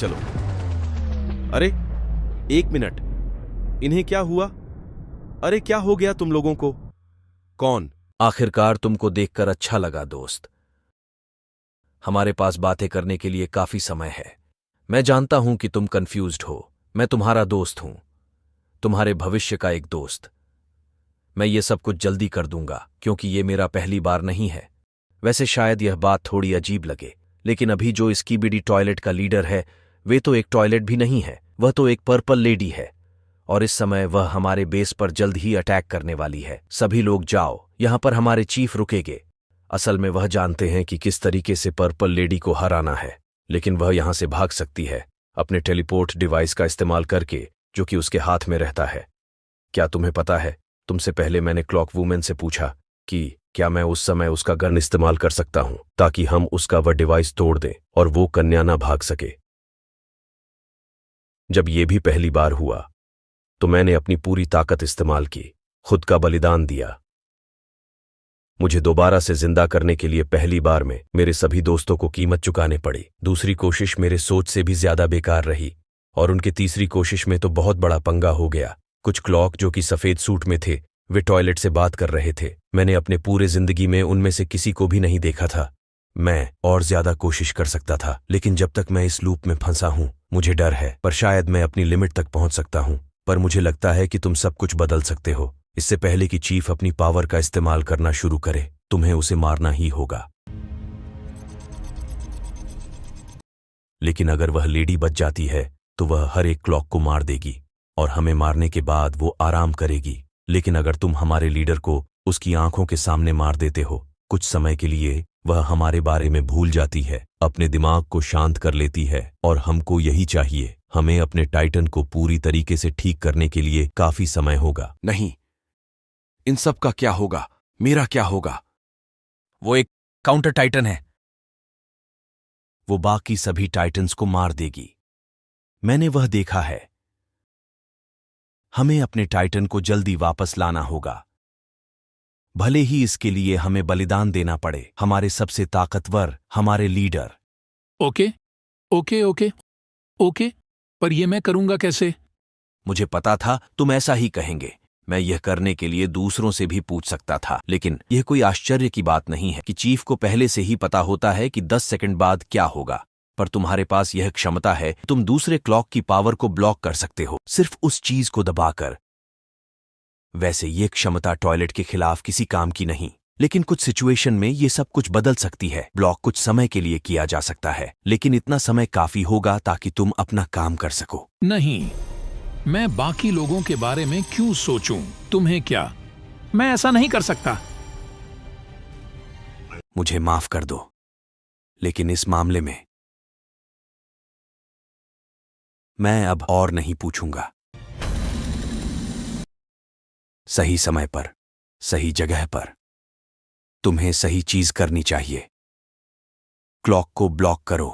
चलो। अरे एक मिनट, इन्हें क्या हुआ? अरे क्या हो गया तुम लोगों को? कौन? आखिरकार तुमको देखकर अच्छा लगा दोस्त। हमारे पास बातें करने के लिए काफी समय है। मैं जानता हूं कि तुम कंफ्यूज्ड हो। मैं तुम्हारा दोस्त हूं, तुम्हारे भविष्य का एक दोस्त। मैं ये सब कुछ जल्दी कर दूंगा क्योंकि ये मेरा पहली बार नहीं है। वैसे शायद यह बात थोड़ी अजीब लगे, लेकिन अभी जो स्कीबिडी टॉयलेट का लीडर है वे तो एक टॉयलेट भी नहीं है, वह तो एक पर्पल लेडी है। और इस समय वह हमारे बेस पर जल्द ही अटैक करने वाली है। सभी लोग जाओ, यहां पर हमारे चीफ रुकेंगे। असल में वह जानते हैं कि किस तरीके से पर्पल लेडी को हराना है, लेकिन वह यहां से भाग सकती है अपने टेलीपोर्ट डिवाइस का इस्तेमाल करके, जो कि उसके हाथ में रहता है। क्या तुम्हें पता है, तुमसे पहले मैंने क्लॉक वूमेन से पूछा कि क्या मैं उस समय उसका गन इस्तेमाल कर सकता हूं ताकि हम उसका वह डिवाइस तोड़ दें और वो कन्या ना भाग सके। जब ये भी पहली बार हुआ तो मैंने अपनी पूरी ताकत इस्तेमाल की, खुद का बलिदान दिया। मुझे दोबारा से जिंदा करने के लिए पहली बार में मेरे सभी दोस्तों को कीमत चुकाने पड़ी। दूसरी कोशिश मेरे सोच से भी ज्यादा बेकार रही और उनकी तीसरी कोशिश में तो बहुत बड़ा पंगा हो गया। कुछ क्लॉक जो कि सफेद सूट में थे, वे टॉयलेट से बात कर रहे थे। मैंने अपने पूरे जिंदगी में उनमें से किसी को भी नहीं देखा था। मैं और ज्यादा कोशिश कर सकता था, लेकिन जब तक मैं इस लूप में फंसा हूं मुझे डर है, पर शायद मैं अपनी लिमिट तक पहुंच सकता हूं। पर मुझे लगता है कि तुम सब कुछ बदल सकते हो। इससे पहले कि चीफ अपनी पावर का इस्तेमाल करना शुरू करे, तुम्हें उसे मारना ही होगा। लेकिन अगर वह लेडी बच जाती है तो वह हर एक क्लॉक को मार देगी और हमें मारने के बाद वो आराम करेगी। लेकिन अगर तुम हमारे लीडर को उसकी आंखों के सामने मार देते हो, कुछ समय के लिए वह हमारे बारे में भूल जाती है, अपने दिमाग को शांत कर लेती है। और हमको यही चाहिए। हमें अपने टाइटन को पूरी तरीके से ठीक करने के लिए काफी समय होगा। नहीं, इन सब का क्या होगा? मेरा क्या होगा? वो एक काउंटर टाइटन है, वो बाकी सभी टाइटन्स को मार देगी। मैंने वह देखा है। हमें अपने टाइटन को जल्दी वापस लाना होगा, भले ही इसके लिए हमें बलिदान देना पड़े। हमारे सबसे ताकतवर, हमारे leader. Okay okay okay okay, पर ये मैं करूंगा कैसे? मुझे पता था तुम ऐसा ही कहेंगे। मैं यह करने के लिए दूसरों से भी पूछ सकता था, लेकिन यह कोई आश्चर्य की बात नहीं है कि चीफ को पहले से ही पता होता है कि 10 सेकंड बाद क्या होगा। पर तुम्हारे पास यह क्षमता है, तुम दूसरे क्लॉक की पावर को ब्लॉक कर सकते हो, सिर्फ उस चीज को दबाकर। वैसे ये क्षमता टॉयलेट के खिलाफ किसी काम की नहीं, लेकिन कुछ सिचुएशन में ये सब कुछ बदल सकती है। ब्लॉक कुछ समय के लिए किया जा सकता है, लेकिन इतना समय काफी होगा ताकि तुम अपना काम कर सको। नहीं, मैं बाकी लोगों के बारे में क्यों सोचूं? तुम्हें क्या? मैं ऐसा नहीं कर सकता। मुझे माफ कर दो, लेकिन इस मामले में मैं अब और नहीं पूछूंगा। सही समय पर, सही जगह पर तुम्हें सही चीज करनी चाहिए। क्लॉक को ब्लॉक करो।